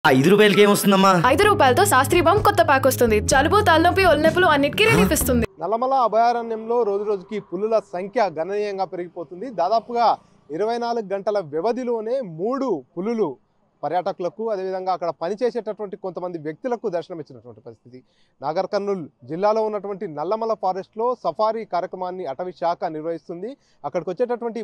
రూపాయలకి ఏమొస్తుందమ్మా? రూపాయలతో శాస్త్రీ బాంబ్ కొత్త ప్యాక్ వస్తుంది. జలుబు, తలనొప్పి, ఒళ్ళనొప్పులు అన్నిటికీ రిలీఫ్ ఇస్తుంది. నల్లమల అభయారణ్యంలో రోజు రోజుకి పులుల సంఖ్య గణనీయంగా పెరిగిపోతుంది. దాదాపుగా 24 గంటల వ్యవధిలోనే 3 పులులు పర్యాటకులకు అదేవిధంగా అక్కడ పనిచేసేటటువంటి కొంతమంది వ్యక్తులకు దర్శనమిచ్చినటువంటి పరిస్థితి. నాగర్ కర్నూల్ జిల్లాలో ఉన్నటువంటి నల్లమల ఫారెస్ట్లో సఫారీ కార్యక్రమాన్ని అటవీ శాఖ నిర్వహిస్తుంది. అక్కడికి వచ్చేటటువంటి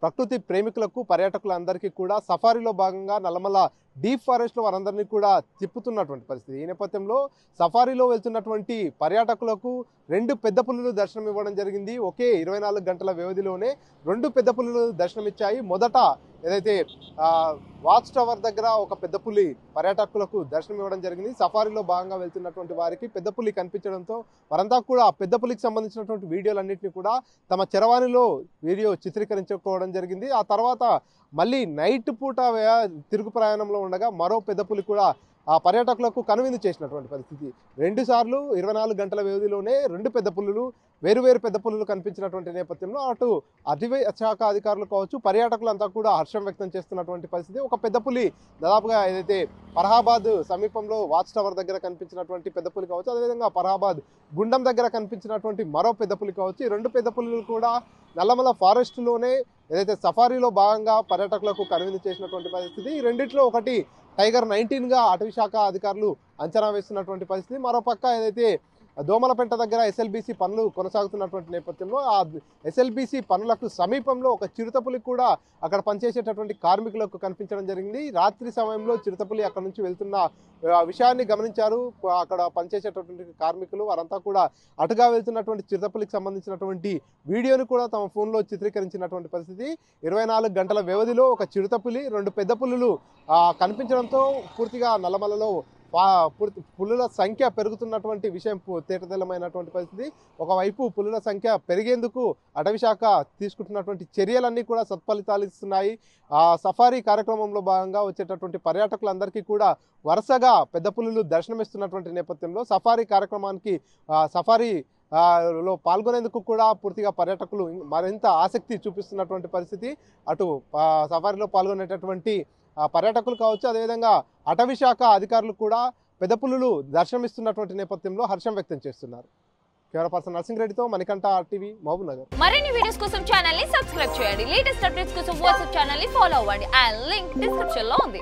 ప్రకృతి ప్రేమికులకు పర్యాటకులందరికీ కూడా సఫారీలో భాగంగా నల్లమల డీప్ ఫారెస్ట్లో వారందరినీ కూడా తిప్పుతున్నటువంటి పరిస్థితి. ఈ నేపథ్యంలో సఫారీలో వెళ్తున్నటువంటి పర్యాటకులకు 2 పెద్ద పులులు దర్శనం ఇవ్వడం జరిగింది. ఒకే 24 గంటల వ్యవధిలోనే 2 పెద్ద పులులు దర్శనమిచ్చాయి. మొదట ఏదైతే వాచ్ టవర్ దగ్గర ఒక పెద్ద పులి పర్యాటకులకు దర్శనం ఇవ్వడం జరిగింది. సఫారీలో భాగంగా వెళ్తున్నటువంటి వారికి పెద్ద పులి కనిపించడంతో వారంతా కూడా ఆ పెద్ద పులికి సంబంధించినటువంటి వీడియోలన్నింటినీ కూడా తమ చరవాణిలో వీడియో చిత్రీకరించుకోవడం జరిగింది. ఆ తర్వాత మళ్ళీ నైట్ పూట తిరుగు ప్రయాణంలో ఉండగా మరో పెద్ద పులి కూడా ఆ పర్యాటకులకు కనువిందు చేసినటువంటి పరిస్థితి. 2 సార్లు 24 గంటల వ్యవధిలోనే 2 పెద్ద పులులు వేరువేరు పెద్ద పులులు కనిపించినటువంటి నేపథ్యంలో అటు అటవీ శాఖ అధికారులు కావచ్చు, పర్యాటకులంతా కూడా హర్షం వ్యక్తం చేస్తున్నటువంటి పరిస్థితి. ఒక పెద్ద పులి దాదాపుగా ఏదైతే ఫరహాబాద్ సమీపంలో వాచ్ టవర్ దగ్గర కనిపించినటువంటి పెద్ద పులి కావచ్చు, అదేవిధంగా ఫరహాబాద్ గుండం దగ్గర కనిపించినటువంటి మరో పెద్ద పులి కావచ్చు, ఈ 2 పెద్ద పులులు కూడా నల్లమల ఫారెస్ట్లోనే ఏదైతే సఫారీలో భాగంగా పర్యాటకులకు కనువిందు చేసినటువంటి పరిస్థితి. ఈ రెండిట్లో ఒకటి టైగర్ 19గా అటవీ శాఖ అధికారులు అంచనా వేస్తున్నటువంటి పరిస్థితి. మరోపక్క ఏదైతే దోమలపెంట దగ్గర ఎస్ఎల్బీసీ పనులు కొనసాగుతున్నటువంటి నేపథ్యంలో ఆ ఎస్ఎల్బీసీ పనులకు సమీపంలో ఒక చిరుతపులి కూడా అక్కడ పనిచేసేటటువంటి కార్మికులకు కనిపించడం జరిగింది. రాత్రి సమయంలో చిరుతపులి అక్కడ నుంచి వెళ్తున్న విషయాన్ని గమనించారు అక్కడ పనిచేసేటటువంటి కార్మికులు. వారంతా కూడా అటుగా వెళ్తున్నటువంటి చిరుతపులికి సంబంధించినటువంటి వీడియోని కూడా తమ ఫోన్లో చిత్రీకరించినటువంటి పరిస్థితి. 24 గంటల వ్యవధిలో ఒక చిరుతపులి 2 పెద్ద పులులు కనిపించడంతో పూర్తిగా నల్లమలలో పులుల సంఖ్య పెరుగుతున్నటువంటి విషయం తేటతెల్లమైనటువంటి పరిస్థితి. ఒకవైపు పులుల సంఖ్య పెరిగేందుకు అటవీ శాఖ తీసుకుంటున్నటువంటి చర్యలన్నీ కూడా సత్ఫలితాలు ఇస్తున్నాయి. సఫారీ కార్యక్రమంలో భాగంగా వచ్చేటటువంటి పర్యాటకులందరికీ కూడా వరుసగా పెద్ద పులులు దర్శనమిస్తున్నటువంటి నేపథ్యంలో సఫారీ కార్యక్రమానికి లో పాల్గొనేందుకు కూడా పూర్తిగా పర్యాటకులు మరింత ఆసక్తి చూపిస్తున్నటువంటి పరిస్థితి. అటు సఫారీలో పాల్గొనేటటువంటి పర్యాటకులు కావచ్చు, అదేవిధంగా అటవీ శాఖ అధికారులు కూడా పెద్ద పులులు దర్శనమిస్తున్నటువంటి నేపథ్యంలో హర్షం వ్యక్తం చేస్తున్నారు. కెమెరా పర్సన్ నర్సింగ్ రెడ్డితో మణికంఠ RTV, మహబూబ్ నగర్. మరిన్ని వీడియోస్ కోసం ఛానల్ ని సబ్స్క్రైబ్ చేయండి. లేటెస్ట్ అప్డేట్స్ కోసం వాట్సాప్ ఛానల్ ని ఫాలో అవ్వండి. ఆ లింక్ డిస్క్రిప్షన్ లో ఉంది.